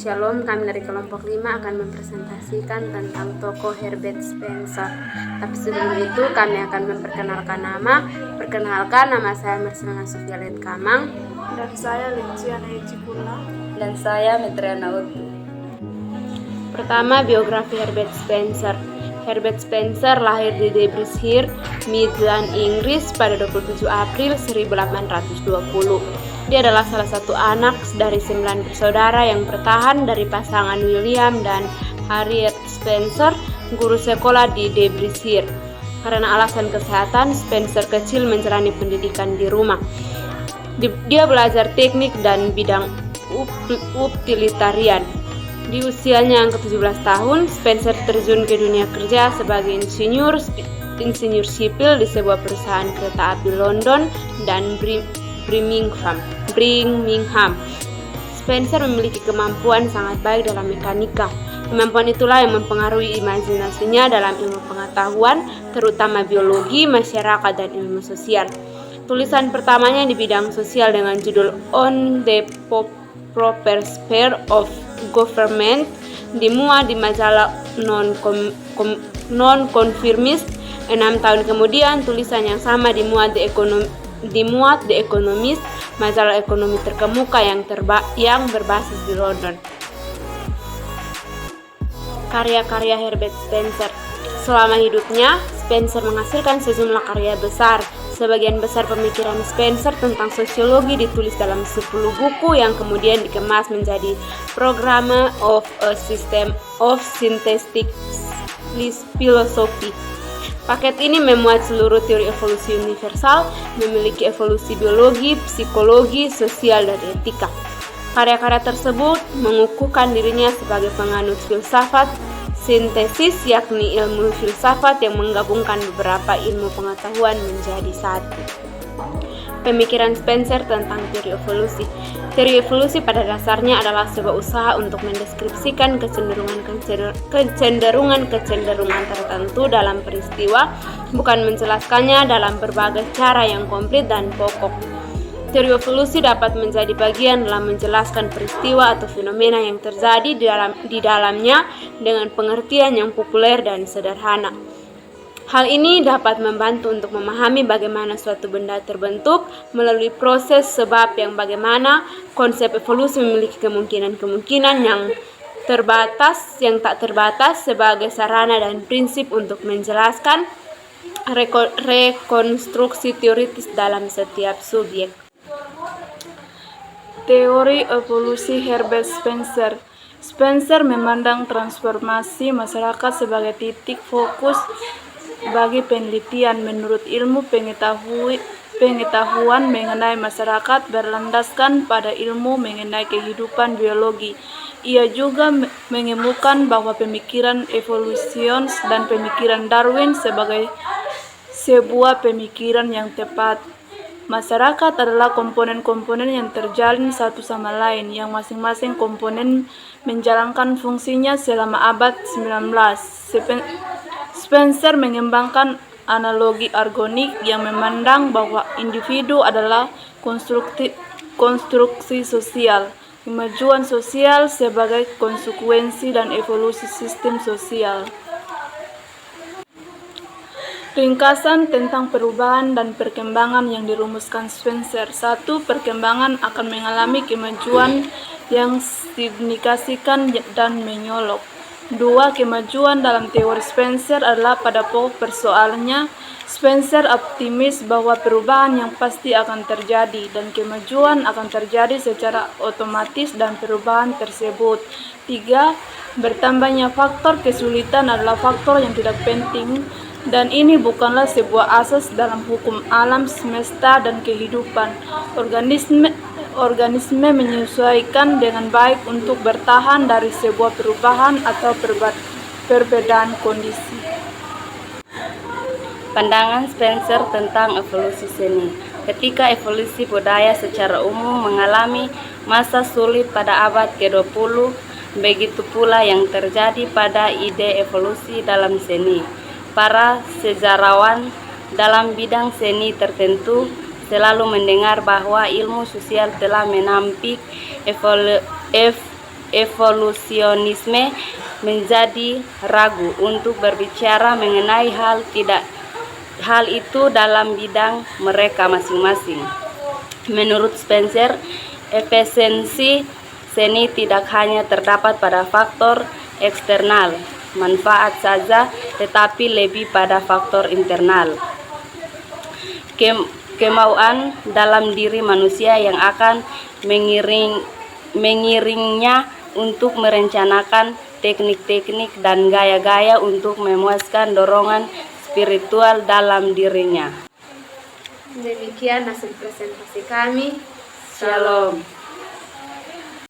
Shalom, kami dari kelompok 5 akan mempresentasikan tentang tokoh Herbert Spencer. Tapi sebelum itu kami akan memperkenalkan nama. Perkenalkan, nama saya Marcelina Sofia Kamang. Dan saya Linciana Ecikula. Dan saya Metriana Utu. Pertama, biografi Herbert Spencer. Herbert Spencer lahir di Derbyshire, Midland, Inggris pada 27 April 1820. Dia adalah salah satu anak dari 9 bersaudara yang bertahan dari pasangan William dan Harriet Spencer, guru sekolah di Derbyshire. Karena alasan kesehatan, Spencer kecil menjalani pendidikan di rumah. Dia belajar teknik dan bidang utilitarian. Di usianya yang ke-17 tahun, Spencer terjun ke dunia kerja sebagai insinyur sipil di sebuah perusahaan kereta api London dan Birmingham. Spencer memiliki kemampuan sangat baik dalam mekanika. Kemampuan itulah yang mempengaruhi imajinasinya dalam ilmu pengetahuan, terutama biologi, masyarakat, dan ilmu sosial. Tulisan pertamanya di bidang sosial dengan judul On the Proper Sphere of Government dimuat di majalah non-conformist. 6 tahun kemudian, tulisan yang sama dimuat di Economist, majalah ekonomi terkemuka yang berbasis di London. Karya-karya Herbert Spencer. Selama hidupnya, Spencer menghasilkan sejumlah karya besar. Sebagian besar pemikiran Spencer tentang sosiologi ditulis dalam 10 buku yang kemudian dikemas menjadi Programme of a System of Synthetic Philosophy. Paket ini memuat seluruh teori evolusi universal, memiliki evolusi biologi, psikologi, sosial, dan etika. Karya-karya tersebut mengukuhkan dirinya sebagai penganut filsafat sintesis, yakni ilmu filsafat yang menggabungkan beberapa ilmu pengetahuan menjadi satu. Pemikiran Spencer tentang teori evolusi. Teori evolusi pada dasarnya adalah sebuah usaha untuk mendeskripsikan kecenderungan tertentu dalam peristiwa, bukan menjelaskannya dalam berbagai cara yang komplit dan pokok. Teori evolusi dapat menjadi bagian dalam menjelaskan peristiwa atau fenomena yang terjadi di dalamnya dengan pengertian yang populer dan sederhana. Hal ini dapat membantu untuk memahami bagaimana suatu benda terbentuk melalui proses sebab yang bagaimana konsep evolusi memiliki kemungkinan yang tak terbatas sebagai sarana dan prinsip untuk menjelaskan rekonstruksi teoritis dalam setiap subjek. Teori evolusi Herbert Spencer. Spencer memandang transformasi masyarakat sebagai titik fokus bagi penelitian. Menurut ilmu pengetahuan mengenai masyarakat berlandaskan pada ilmu mengenai kehidupan biologi. Ia juga menemukan bahwa pemikiran evolusionis dan pemikiran Darwin sebagai sebuah pemikiran yang tepat. Masyarakat adalah komponen-komponen yang terjalin satu sama lain, yang masing-masing komponen menjalankan fungsinya selama abad 19. Spencer mengembangkan analogi organik yang memandang bahwa individu adalah konstruksi sosial, kemajuan sosial sebagai konsekuensi dan evolusi sistem sosial. Ringkasan tentang perubahan dan perkembangan yang dirumuskan Spencer. 1. Perkembangan akan mengalami kemajuan yang signifikan dan menyolok. 2. Kemajuan dalam teori Spencer adalah pada pokok persoalannya. Spencer optimis bahwa perubahan yang pasti akan terjadi dan kemajuan akan terjadi secara otomatis dan perubahan tersebut. 3. Bertambahnya faktor kesulitan adalah faktor yang tidak penting, dan ini bukanlah sebuah asas dalam hukum alam semesta dan kehidupan. Organisme menyesuaikan dengan baik untuk bertahan dari sebuah perubahan atau perbedaan kondisi. Pandangan Spencer tentang evolusi seni. Ketika evolusi budaya secara umum mengalami masa sulit pada abad ke-20, begitu pula yang terjadi pada ide evolusi dalam seni. Para sejarawan dalam bidang seni tertentu selalu mendengar bahwa ilmu sosial telah menampik evolusionisme menjadi ragu untuk berbicara mengenai hal itu dalam bidang mereka masing-masing. Menurut Spencer, efisiensi seni tidak hanya terdapat pada faktor eksternal manfaat saja, tetapi lebih pada faktor internal kemauan dalam diri manusia yang akan mengiringnya untuk merencanakan teknik-teknik dan gaya-gaya untuk memuaskan dorongan spiritual dalam dirinya. Demikian hasil presentasi kami. Shalom.